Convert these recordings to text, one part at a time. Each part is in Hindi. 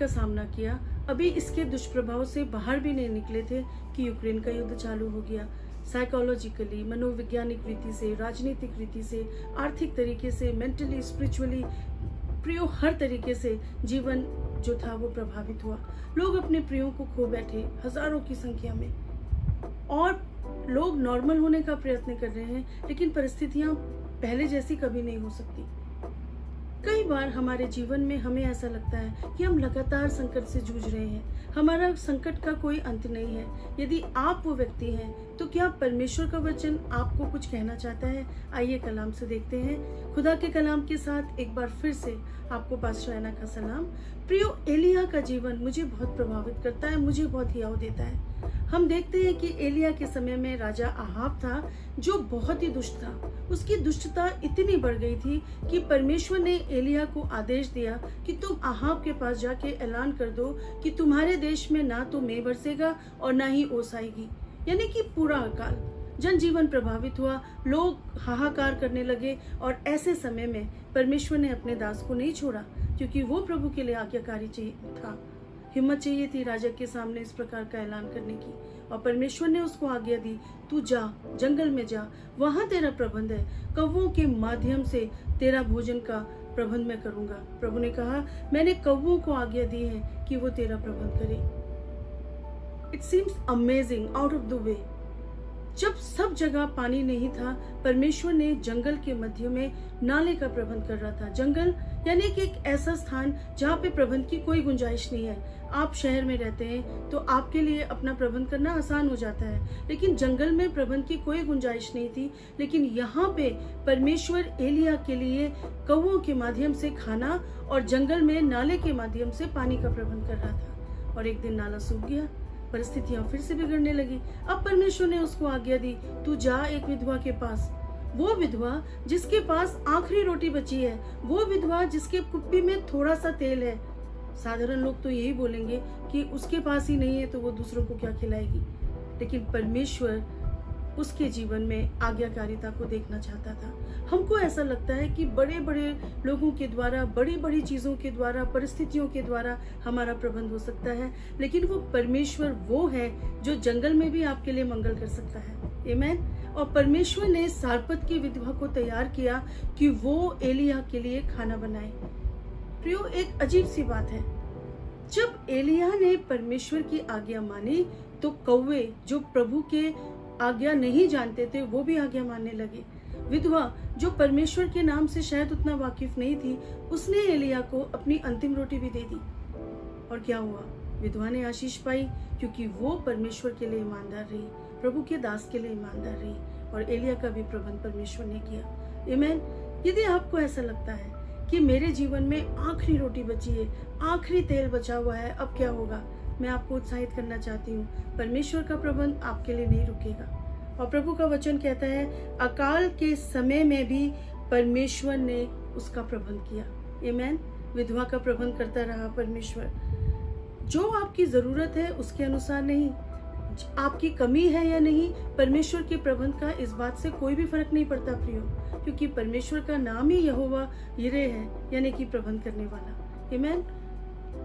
सामना किया। अभी इसके दुष्प्रभाव से बाहर भी नहीं निकले थे कि यूक्रेन का युद्ध चालू हो गया। साइकोलॉजिकली, मनोवैज्ञानिक रीति से, राजनीतिक रीति से, आर्थिक तरीके से, मेंटली, स्पिरिचुअली, प्रियो हर तरीके से जीवन जो था वो प्रभावित हुआ। लोग अपने प्रियो को खो बैठे हजारों की संख्या में, और लोग नॉर्मल होने का प्रयत्न कर रहे हैं, लेकिन परिस्थितियां पहले जैसी कभी नहीं हो सकती। कई बार हमारे जीवन में हमें ऐसा लगता है कि हम लगातार संकट से जूझ रहे हैं, हमारा संकट का कोई अंत नहीं है। यदि आप वो व्यक्ति हैं तो क्या परमेश्वर का वचन आपको कुछ कहना चाहता है? आइए कलाम से देखते हैं। खुदा के कलाम के साथ एक बार फिर से आपको पास्टर ऐना का सलाम। प्रियो, एलिया का जीवन मुझे बहुत प्रभावित करता है, मुझे बहुत हियाव देता है। हम देखते हैं कि एलिया के समय में राजा अहाब था जो बहुत ही दुष्ट था। उसकी दुष्टता इतनी बढ़ गई थी कि परमेश्वर ने एलिया को आदेश दिया कि तुम अहाब के पास जाके ऐलान कर दो कि तुम्हारे देश में ना तो मेंह बरसेगा और ना ही ओस आएगी, यानी कि पूरा अकाल। जनजीवन प्रभावित हुआ, लोग हाहाकार करने लगे, और ऐसे समय में परमेश्वर ने अपने दास को नहीं छोड़ा, क्योंकि वो प्रभु के लिए आज्ञाकारी था। हिम्मत चाहिए थी राजा के सामने इस प्रकार का ऐलान करने की, और परमेश्वर ने उसको आज्ञा दी, तू जा, जंगल में जा, वहां तेरा प्रबंध है, कौवों के माध्यम से तेरा भोजन का प्रबंध मैं करूंगा। प्रभु ने कहा, मैंने कौवों को आज्ञा दी है कि वो तेरा प्रबंध करे। It seems amazing, out of the way. जब सब जगह पानी नहीं था, परमेश्वर ने जंगल के मध्य में नाले का प्रबंध कर रहा था। जंगल यानी कि एक ऐसा स्थान जहाँ पे प्रबंध की कोई गुंजाइश नहीं है। आप शहर में रहते हैं तो आपके लिए अपना प्रबंध करना आसान हो जाता है, लेकिन जंगल में प्रबंध की कोई गुंजाइश नहीं थी। लेकिन यहाँ पे परमेश्वर एलिया के लिए कौवों के माध्यम से खाना और जंगल में नाले के माध्यम से पानी का प्रबंध कर रहा था। और एक दिन नाला सूख गया, परिस्थितियां फिर से बिगड़ने लगी। अब परमेश्वर ने उसको आज्ञा दी, तू जा एक विधवा के पास, वो विधवा जिसके पास आखिरी रोटी बची है, वो विधवा जिसके कुप्पी में थोड़ा सा तेल है। साधारण लोग तो यही बोलेंगे कि उसके पास ही नहीं है तो वो दूसरों को क्या खिलाएगी, लेकिन परमेश्वर उसके जीवन में आज्ञाकारिता को देखना चाहता था। हमको ऐसा लगता है कि बड़े बड़े लोगों के द्वारा, बड़ी बड़ी चीजों के द्वारा, परिस्थितियों के द्वारा हमारा प्रबंध हो सकता है, लेकिन वो परमेश्वर वो है जो जंगल में भी आपके लिए मंगल कर सकता है। आमीन। और परमेश्वर ने सारपत की विधवा को तैयार किया कि वो एलिया के लिए खाना बनाए। प्रियो, एक अजीब सी बात है, जब एलिया ने परमेश्वर की आज्ञा मानी तो कौवे जो प्रभु के आज्ञा नहीं जानते थे वो भी आज्ञा मानने लगे। विधवा जो परमेश्वर के नाम से शायद उतना वाकिफ नहीं थी, उसने एलिया को अपनी अंतिम रोटी भी दे दी। और क्या हुआ? विधवा ने आशीष पाई, क्योंकि वो परमेश्वर के लिए ईमानदार रही, प्रभु के दास के लिए ईमानदार रही, और एलिया का भी प्रबंध परमेश्वर ने किया। आमीन। यदि आपको ऐसा लगता है कि मेरे जीवन में आखिरी रोटी बची है, आखिरी तेल बचा हुआ है, अब क्या होगा, मैं आपको उत्साहित करना चाहती हूँ, परमेश्वर का प्रबंध आपके लिए नहीं रुकेगा। और प्रभु का वचन कहता है, अकाल के समय में भी परमेश्वर ने उसका प्रबंध किया। आमीन। विधवा का प्रबंध करता रहा परमेश्वर। जो आपकी जरूरत है उसके अनुसार नहीं, आपकी कमी है या नहीं, परमेश्वर के प्रबंध का इस बात से कोई भी फर्क नहीं पड़ता प्रियो, क्योंकि परमेश्वर का नाम ही यहोवा यिरे है, यानी कि प्रबंध करने वाला। आमीन।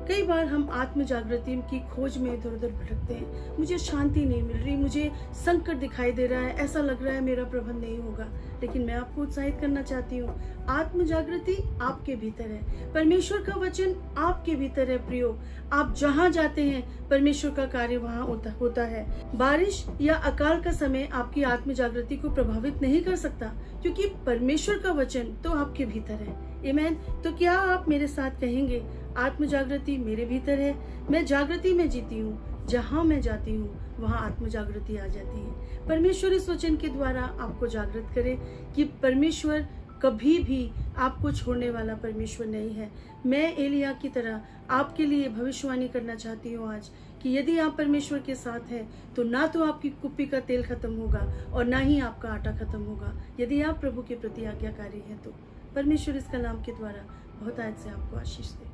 कई बार हम आत्म जागृति की खोज में इधर उधर भटकते हैं, मुझे शांति नहीं मिल रही, मुझे संकट दिखाई दे रहा है, ऐसा लग रहा है मेरा प्रबंध नहीं होगा, लेकिन मैं आपको उत्साहित करना चाहती हूँ, आत्म जागृति आपके भीतर है, परमेश्वर का वचन आपके भीतर है। प्रियो, आप जहाँ जाते हैं परमेश्वर का कार्य वहाँ होता है। बारिश या अकाल का समय आपकी आत्म जागृति को प्रभावित नहीं कर सकता, क्योंकि परमेश्वर का वचन तो आपके भीतर है। आमीन। तो क्या आप मेरे साथ कहेंगे, आत्म जागृति मेरे भीतर है, मैं जागृति में जीती हूँ, जहाँ मैं जाती हूँ वहाँ आत्म जागृति आ जाती है। परमेश्वर इस वचन के द्वारा आपको जागृत करे कि परमेश्वर कभी भी आपको छोड़ने वाला परमेश्वर नहीं है। मैं एलिया की तरह आपके लिए भविष्यवाणी करना चाहती हूँ आज कि यदि आप परमेश्वर के साथ हैं तो ना तो आपकी कुप्पी का तेल खत्म होगा और ना ही आपका आटा खत्म होगा, यदि आप प्रभु के प्रति आज्ञाकारी हैं तो। परमेश्वर इस कलाम के द्वारा बहुत आज से आपको आशीष दे।